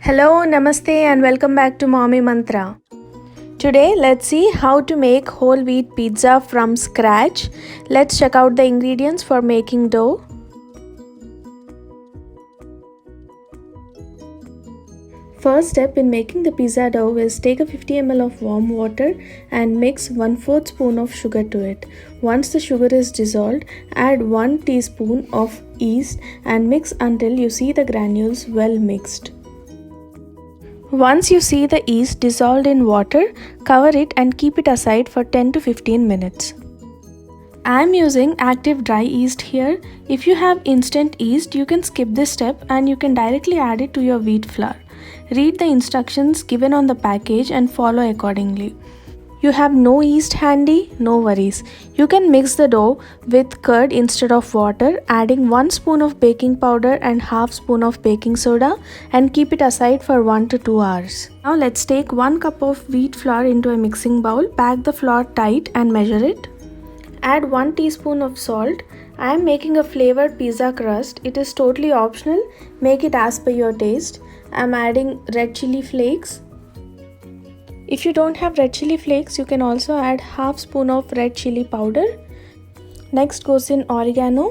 Hello, Namaste, and welcome back to Mommy Mantra. Today, let's see how to make whole wheat pizza from scratch. Let's check out the ingredients for making dough. First step in making the pizza dough is take a 50 ml of warm water and mix 1/4 spoon of sugar to it. Once the sugar is dissolved, add 1 teaspoon of yeast and mix until you see the granules well mixed. Once you see the yeast dissolved in water, cover it and keep it aside for 10 to 15 minutes. I am using active dry yeast here. If you have instant yeast, you can skip this step and you can directly add it to your wheat flour. Read the instructions given on the package and follow accordingly. You have no yeast handy? No worries. You can mix the dough with curd instead of water, adding 1 spoon of baking powder and half spoon of baking soda and keep it aside for 1 to 2 hours. Now let's take 1 cup of wheat flour into a mixing bowl, pack the flour tight and measure it. Add 1 teaspoon of salt. I am making a flavored pizza crust. It is totally optional. Make it as per your taste. I am adding red chili flakes. If you don't have red chili flakes, you can also add half spoon of red chili powder. Next goes in oregano,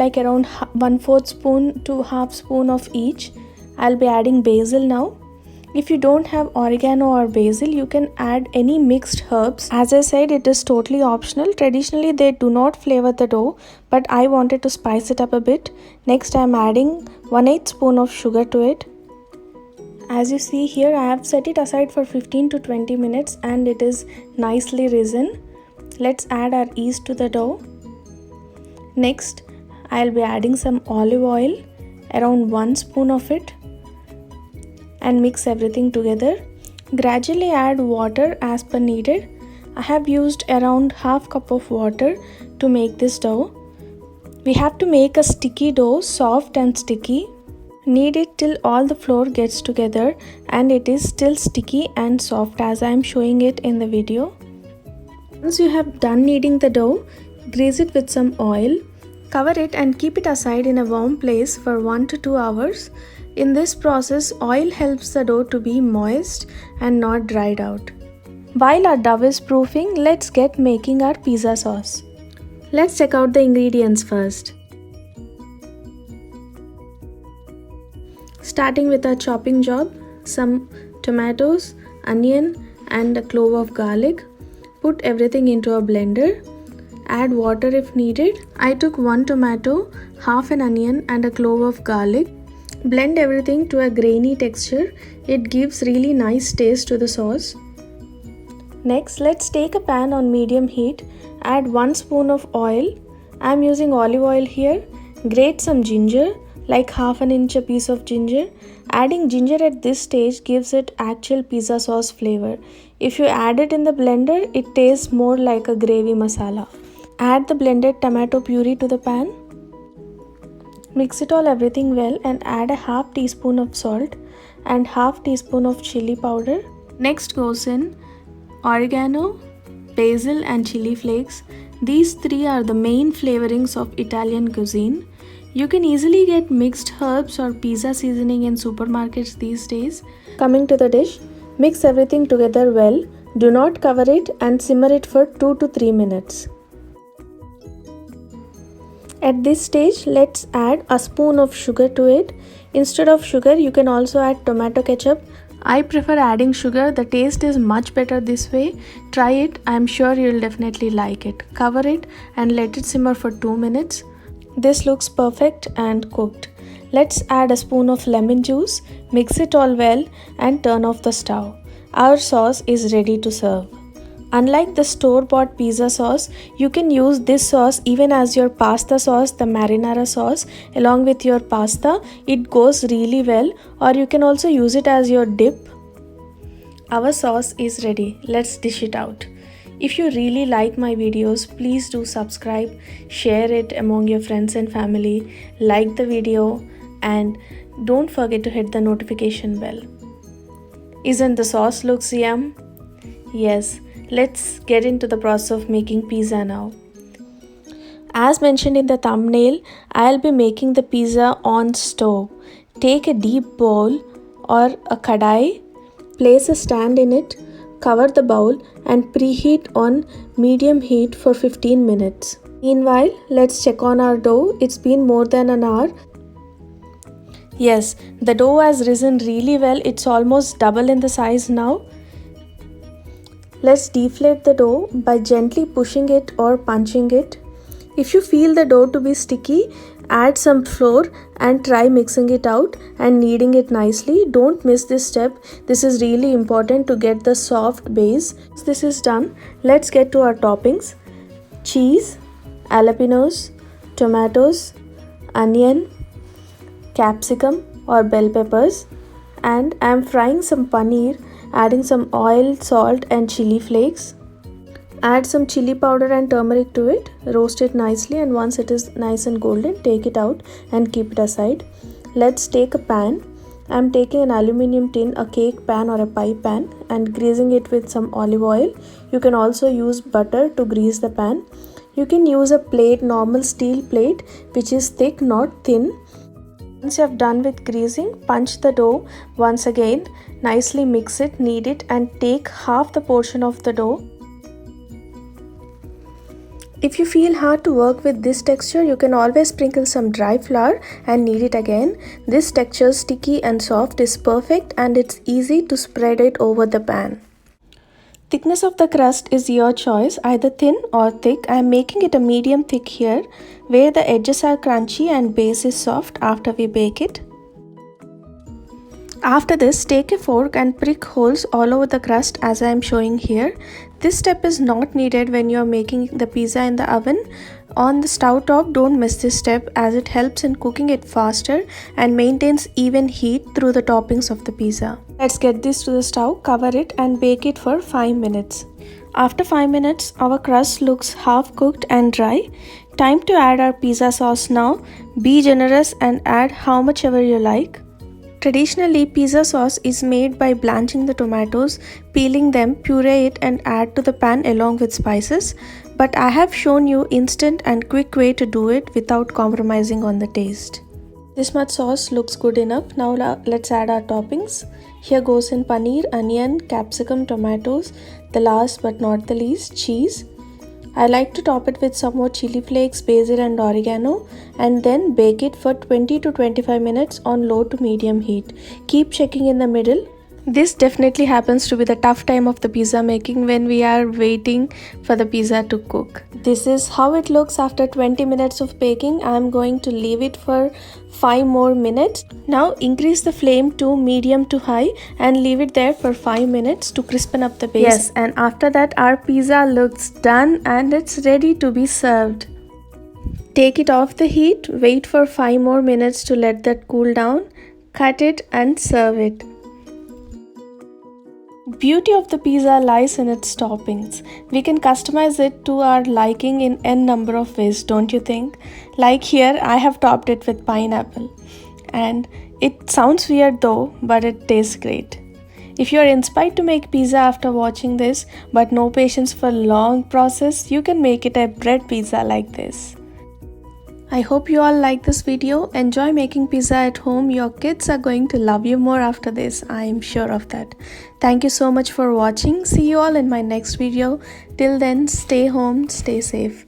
like around 1/4 spoon to half spoon of each. I'll be adding basil now. If you don't have oregano or basil, you can add any mixed herbs. As I said, it is totally optional. Traditionally, they do not flavor the dough, but I wanted to spice it up a bit. Next, I am adding 1/8 spoon of sugar to it. As you see here, I have set it aside for 15 to 20 minutes and it is nicely risen. Let's add our yeast to the dough. Next, I'll be adding some olive oil, around 1 spoon of it, and mix everything together. Gradually add water as per needed. I have used around half cup of water to make this dough. We have to make a sticky dough, soft and sticky. Knead it till all the flour gets together and it is still sticky and soft as I am showing it in the video. Once you have done kneading the dough, grease it with some oil. Cover it and keep it aside in a warm place for 1 to 2 hours. In this process, oil helps the dough to be moist and not dried out. While our dough is proofing, let's get making our pizza sauce. Let's check out the ingredients first. Starting with our chopping job, some tomatoes, onion and a clove of garlic. Put everything into a blender. Add water if needed. I took 1 tomato, half an onion and a clove of garlic. Blend everything to a grainy texture. It gives really nice taste to the sauce. Next, let's take a pan on medium heat. Add 1 spoon of oil. I am using olive oil here. Grate some ginger, like half an inch a piece of ginger. Adding ginger at this stage gives it actual pizza sauce flavor. If you add it in the blender, it tastes more like a gravy masala. Add the blended tomato puree to the pan. Mix it all everything well and add a half teaspoon of salt and half teaspoon of chili powder. Next goes in oregano, basil and chili flakes. These three are the main flavorings of Italian cuisine. You can easily get mixed herbs or pizza seasoning in supermarkets these days. Coming to the dish, mix everything together well. Do not cover it and simmer it for 2 to 3 minutes. At this stage, let's add a spoon of sugar to it. Instead of sugar, you can also add tomato ketchup. I prefer adding sugar. The taste is much better this way. Try it. I am sure you'll definitely like it. Cover it and let it simmer for 2 minutes. This looks perfect and cooked. Let's add a spoon of lemon juice, mix it all well and turn off the stove. Our sauce is ready to serve. Unlike the store-bought pizza sauce, you can use this sauce even as your pasta sauce, the marinara sauce, along with your pasta. It goes really well, or you can also use it as your dip. Our sauce is ready. Let's dish it out. If you really like my videos, please do subscribe, share it among your friends and family, like the video and don't forget to hit the notification bell. Isn't the sauce looks yum? Yes, let's get into the process of making pizza now. As mentioned in the thumbnail, I'll be making the pizza on stove. Take a deep bowl or a kadai, place a stand in it, cover the bowl and preheat on medium heat for 15 minutes. Meanwhile, let's check on our dough. It's been more than an hour. Yes, the dough has risen really well. It's almost double in the size now. Let's deflate the dough by gently pushing it or punching it. If you feel the dough to be sticky, add some flour and try mixing it out and kneading it nicely. Don't miss this step. This is really important to get the soft base. Once this is done, let's get to our toppings. Cheese, jalapenos, tomatoes, onion, capsicum or bell peppers, and I am frying some paneer, adding some oil, salt and chili flakes. Add some chili powder and turmeric to it, roast it nicely, and once it is nice and golden, take it out and keep it aside. Let's take a pan. I am taking an aluminium tin, a cake pan or a pie pan, and greasing it with some olive oil. You can also use butter to grease the pan. You can use a plate, normal steel plate, which is thick, not thin. Once you have done with greasing, punch the dough once again, nicely mix it, knead it, and take half the portion of the dough. If you feel hard to work with this texture, you can always sprinkle some dry flour and knead it again. This texture, sticky and soft, is perfect and it's easy to spread it over the pan. Thickness of the crust is your choice, either thin or thick. I am making it a medium thick here, where the edges are crunchy and base is soft after we bake it. After this, take a fork and prick holes all over the crust as I am showing here. This step is not needed when you are making the pizza in the oven. On the stove top, don't miss this step as it helps in cooking it faster and maintains even heat through the toppings of the pizza. Let's get this to the stove, cover it and bake it for 5 minutes. After 5 minutes, our crust looks half cooked and dry. Time to add our pizza sauce now. Be generous and add how much ever you like. Traditionally, pizza sauce is made by blanching the tomatoes, peeling them, puree it and add to the pan along with spices. But I have shown you instant and quick way to do it without compromising on the taste. This much sauce looks good enough. Now let's add our toppings. Here goes in paneer, onion, capsicum, tomatoes. The last but not the least, cheese. I like to top it with some more chili flakes, basil and oregano, and then bake it for 20 to 25 minutes on low to medium heat. Keep checking in the middle. This definitely happens to be the tough time of the pizza making when we are waiting for the pizza to cook. This is how it looks after 20 minutes of baking. I am going to leave it for 5 more minutes. Now increase the flame to medium to high and leave it there for 5 minutes to crispen up the base. Yes, and after that our pizza looks done and it's ready to be served. Take it off the heat, wait for 5 more minutes to let that cool down, cut it and serve it. Beauty of the pizza lies in its toppings. We can customize it to our liking in n number of ways, don't you think? Like here, I have topped it with pineapple. And it sounds weird though, but it tastes great. If you are inspired to make pizza after watching this, but no patience for long process, you can make it a bread pizza like this. I hope you all like this video. Enjoy making pizza at home. Your kids are going to love you more after this. I am sure of that. Thank you so much for watching. See you all in my next video. Till then, stay home, stay safe.